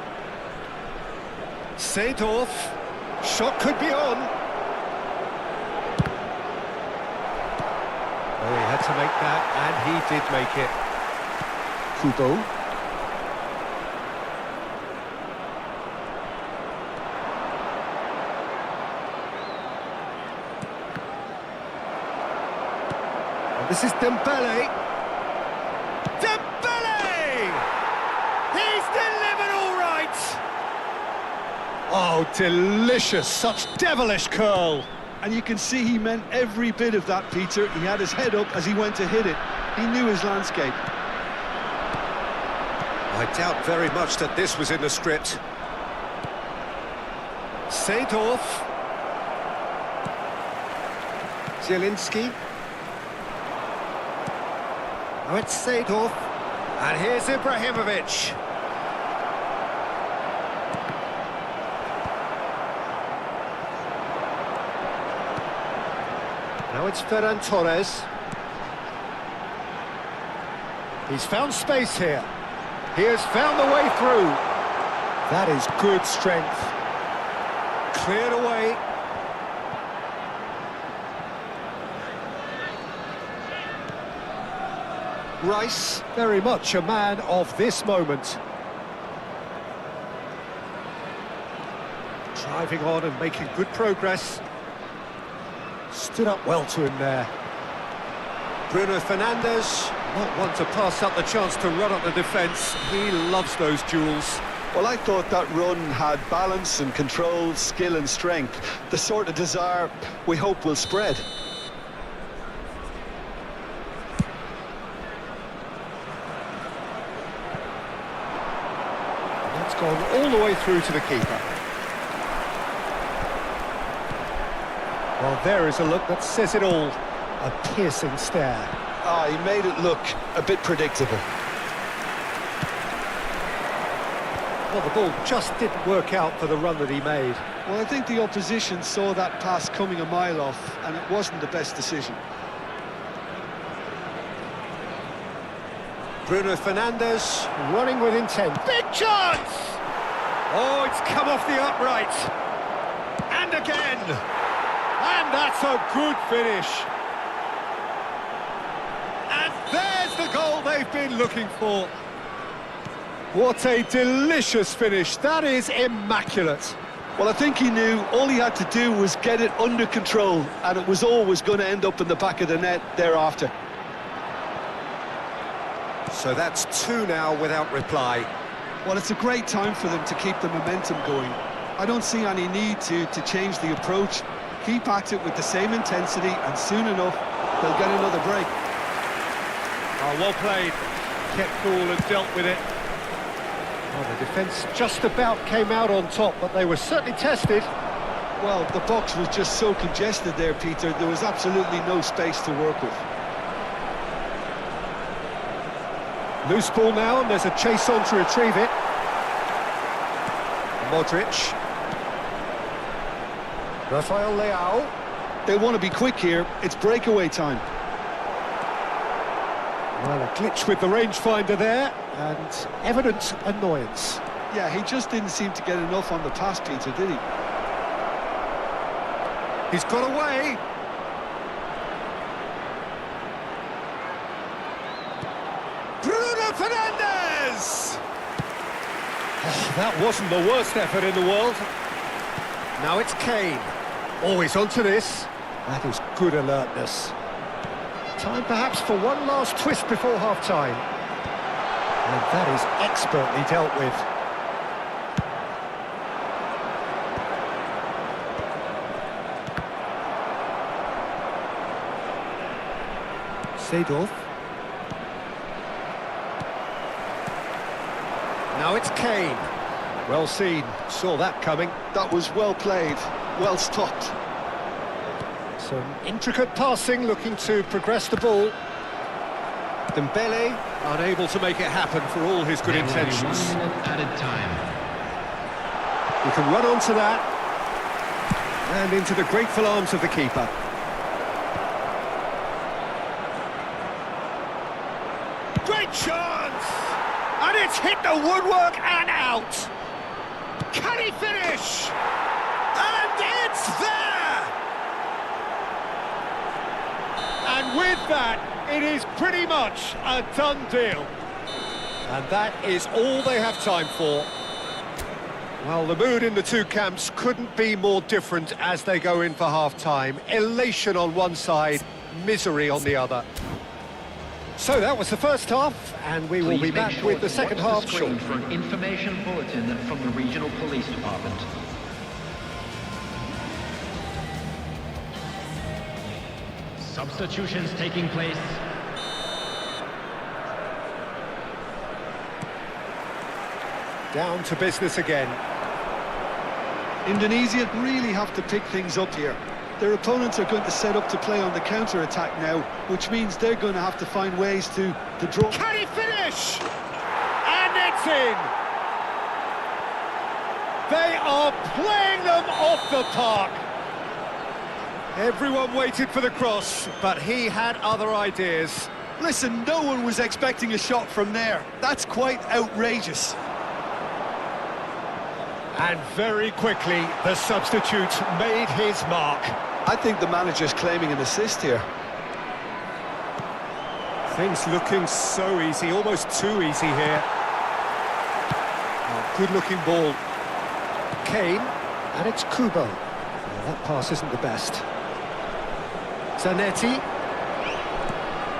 Speaker 2: Seedorf, shot could be on. Oh, he had to make that, and he did make it.
Speaker 3: Kubo.
Speaker 2: And this is Dembele. Dembele! He's delivered all right! Oh, delicious, such devilish curl.
Speaker 3: And you can see he meant every bit of that, Peter. He had his head up as he went to hit it. He knew his landscape.
Speaker 2: I doubt very much that this was in the script. Seedorf. Zielinski. Now it's Seedorf. And here's Ibrahimovic. Now it's Ferran Torres. He's found space here. He has found the way through. That is good strength. Cleared away. Rice, very much a man of this moment. Driving on and making good progress. Stood up well to him there. Bruno Fernandes, not one to pass up the chance to run up the defence. He loves those duels.
Speaker 3: Well, I thought that run had balance and control, skill and strength. The sort of desire we hope will spread.
Speaker 2: That's gone all the way through to the keeper. Well, there is a look that says it all. A piercing stare.
Speaker 3: Ah, he made it look a bit predictable.
Speaker 2: Well, the ball just didn't work out for the run that he made.
Speaker 3: Well, I think the opposition saw that pass coming a mile off, and it wasn't the best decision.
Speaker 2: Bruno Fernandes running with intent. Big chance! Oh, it's come off the upright. And again. And that's a good finish. And there's the goal they've been looking for. What a delicious finish. That is immaculate.
Speaker 3: Well, I think he knew all he had to do was get it under control, and it was always going to end up in the back of the net thereafter.
Speaker 2: So that's 2 now without reply.
Speaker 3: Well, it's a great time for them to keep the momentum going. I don't see any need to change the approach. Keep at it with the same intensity, and soon enough, they'll get another break.
Speaker 2: Oh, well played. Kept cool and dealt with it. Well, the defence just about came out on top, but they were certainly tested.
Speaker 3: Well, the box was just so congested there, Peter. There was absolutely no space to work with.
Speaker 2: Loose ball now, and there's a chase on to retrieve it. Modric. Rafael Leao.
Speaker 3: They want to be quick here. It's breakaway time.
Speaker 2: Well, a glitch with the rangefinder there, and evident annoyance.
Speaker 3: Yeah, he just didn't seem to get enough on the pass, Peter, did he?
Speaker 2: He's got away. Bruno Fernandes! Oh, that wasn't the worst effort in the world. Now it's Kane. Always onto this. That is good alertness. Time perhaps for one last twist before half-time. And that is expertly dealt with. Seedorf. Now it's Kane. Well seen, saw that coming.
Speaker 3: That was well played, well stopped.
Speaker 2: Some intricate passing, looking to progress the ball. Dembele unable to make it happen for all his good intentions.
Speaker 4: 1 minute added time.
Speaker 2: We can run onto that. And into the grateful arms of the keeper. Great chance! And it's hit the woodwork and out! Can he finish? And it's there! And with that, it is pretty much a done deal. And that is all they have time for. Well, the mood in the two camps couldn't be more different as they go in for half-time. Elation on one side, misery on the other. So that was the first half, and we will be back with the second half shortly.
Speaker 4: For an information bulletin from the regional police department. Substitutions taking place.
Speaker 2: Down to business again.
Speaker 3: Indonesia really have to pick things up here. Their opponents are going to set up to play on the counter-attack now, which means they're going to have to find ways to draw.
Speaker 2: Can he finish? And it's in! They are playing them off the park. Everyone waited for the cross, but he had other ideas.
Speaker 3: Listen, no one was expecting a shot from there. That's quite outrageous.
Speaker 2: And very quickly, the substitute made his mark.
Speaker 3: I think the manager's claiming an assist here.
Speaker 2: Things looking so easy, almost too easy here. Oh, good-looking ball. Kane, and it's Kubo. Well, that pass isn't the best. Zanetti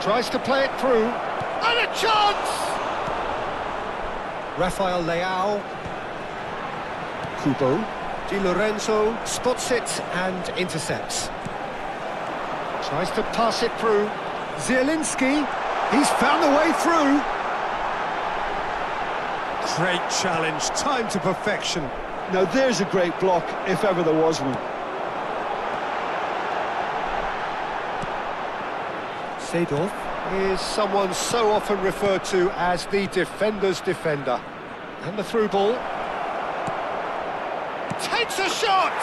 Speaker 2: tries to play it through, and a chance! Rafael Leao. Kubo. Di Lorenzo spots it and intercepts. Tries to pass it through. Zielinski, he's found the way through. Great challenge, time to perfection.
Speaker 3: Now there's a great block, if ever there was one.
Speaker 2: Seedorf is someone so often referred to as the defender's defender. And the through ball. Takes a shot!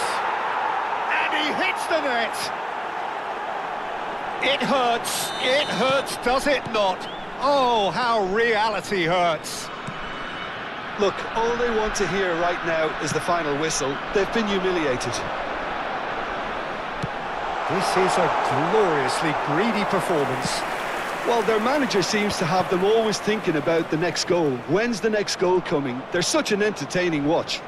Speaker 2: And he hits the net! It hurts, does it not? Oh, how reality hurts.
Speaker 3: Look, all they want to hear right now is the final whistle. They've been humiliated.
Speaker 2: This is a gloriously greedy performance.
Speaker 3: Well, their manager seems to have them always thinking about the next goal. When's the next goal coming? They're such an entertaining watch.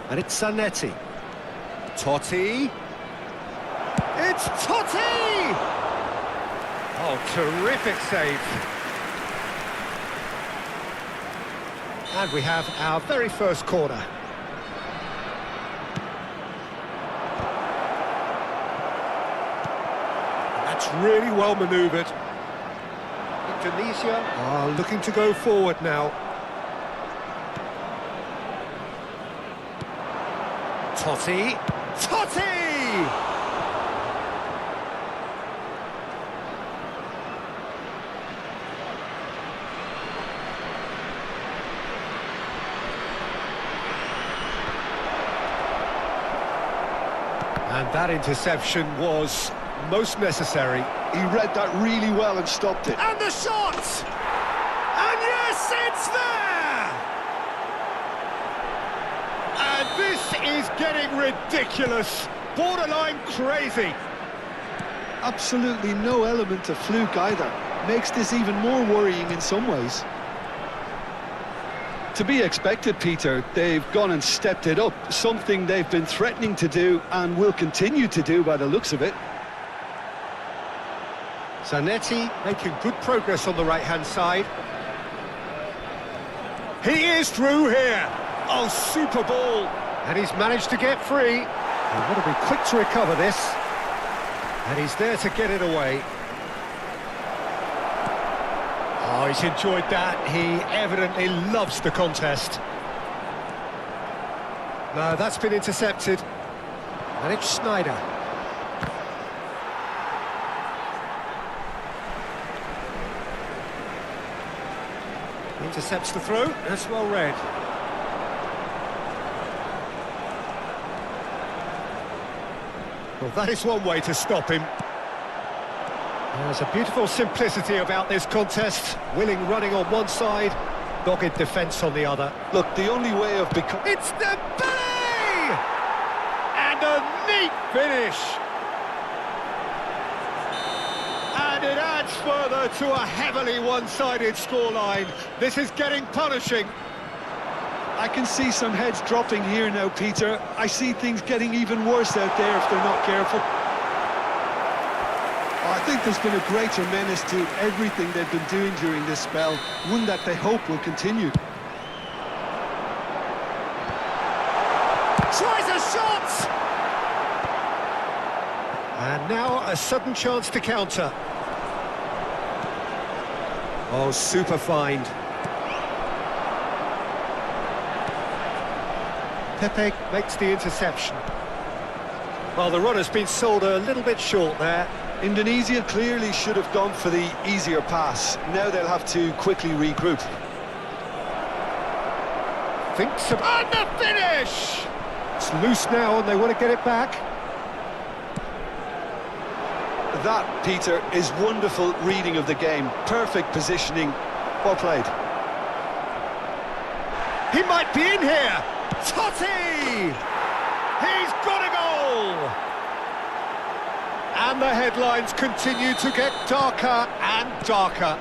Speaker 2: And it's Zanetti. Totti. It's Totti! Oh, terrific save. And we have our very first corner. That's really well manoeuvred. Indonesia are looking to go forward now. Totti. Totti! And that interception was most necessary.
Speaker 3: He read that really well and stopped it.
Speaker 2: And the shot! And yes, it's there! And this is getting ridiculous. Borderline crazy.
Speaker 3: Absolutely no element of fluke either. Makes this even more worrying in some ways. To be expected, Peter. They've gone and stepped it up. Something they've been threatening to do and will continue to do by the looks of it.
Speaker 2: Zanetti making good progress on the right-hand side. He is through here. Oh, super ball. And he's managed to get free. He'll want to be quick to recover this. And he's there to get it away. Oh, he's enjoyed that. He evidently loves the contest. No, that's been intercepted. And it's Schneider. Intercepts the throw. That's well read. Well, that is one way to stop him. There's a beautiful simplicity about this contest. Willing running on one side, dogged defence on the other.
Speaker 3: Look, the only way of becoming...
Speaker 2: It's the belly! And a neat finish! And it adds further to a heavily one-sided scoreline. This is getting punishing.
Speaker 3: I can see some heads dropping here now, Peter. I see things getting even worse out there if they're not careful. I think there's been a greater menace to everything they've been doing during this spell, one that they hope will continue.
Speaker 2: Tries a shot! And now a sudden chance to counter. Oh, super find. Pepe makes the interception. Well, the runner's been sold a little bit short there.
Speaker 3: Indonesia clearly should have gone for the easier pass. Now they'll have to quickly regroup.
Speaker 2: Thinks about the finish! It's loose now and they want to get it back.
Speaker 3: That, Peter, is wonderful reading of the game. Perfect positioning. Well played.
Speaker 2: He might be in here! Totti! He's got a goal! And the headlines continue to get darker and darker.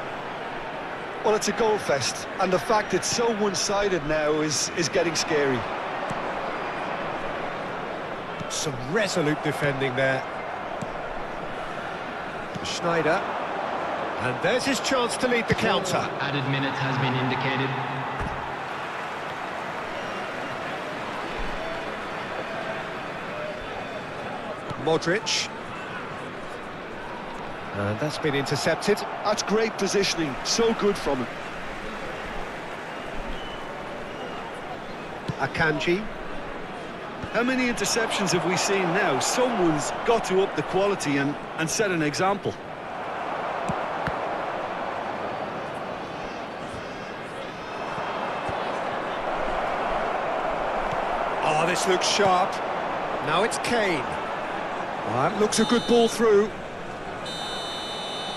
Speaker 3: Well, it's a goal fest, and the fact it's so one-sided now is getting scary.
Speaker 2: Some resolute defending there. Schneider. And there's his chance to lead the counter.
Speaker 4: Added minute has been indicated.
Speaker 2: Modric. And that's been intercepted.
Speaker 3: That's great positioning, so good from him.
Speaker 2: Akanji.
Speaker 3: How many interceptions have we seen now? Someone's got to up the quality and set an example.
Speaker 2: Oh, this looks sharp. Now it's Kane. That looks a good ball through.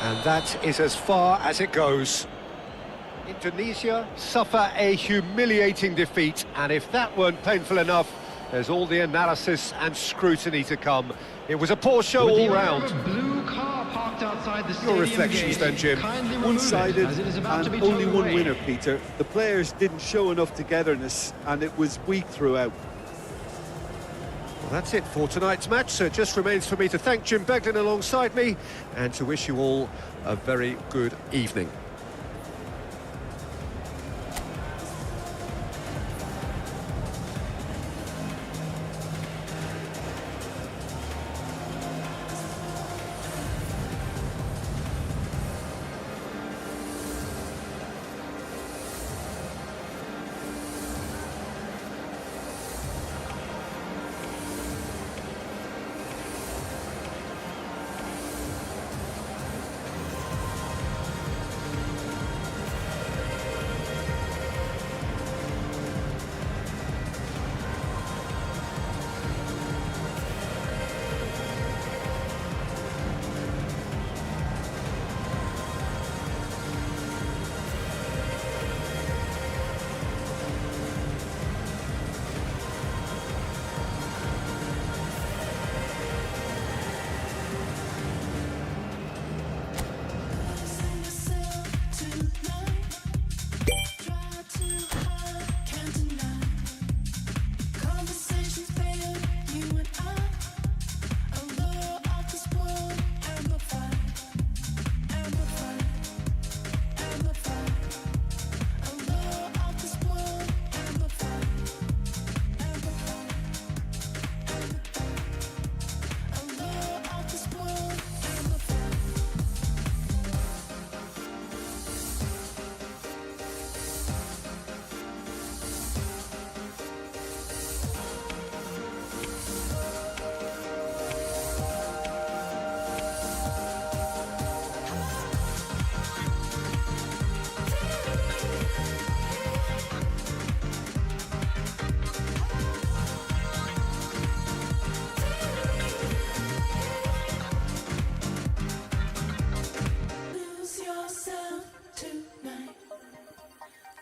Speaker 2: And that is as far as it goes. Indonesia suffer a humiliating defeat, and if that weren't painful enough, there's all the analysis and scrutiny to come. It was a poor show all round.
Speaker 4: Blue car parked outside the
Speaker 2: Your reflections then, Jim?
Speaker 3: One-sided and only one winner, Peter. The players didn't show enough togetherness and it was weak throughout.
Speaker 2: Well, that's it for tonight's match, so it just remains for me to thank Jim Beglin alongside me and to wish you all a very good evening.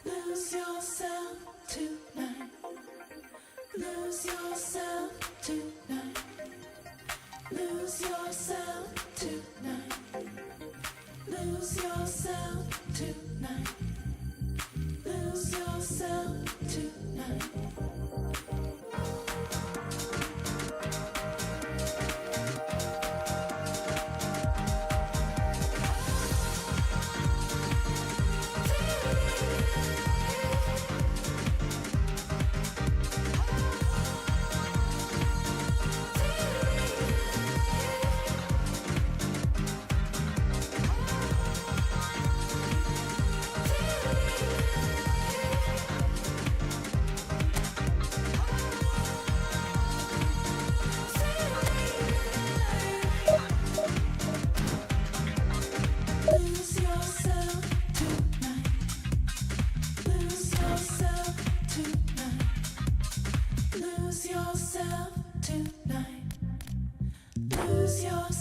Speaker 1: Lose yourself tonight. Lose yourself.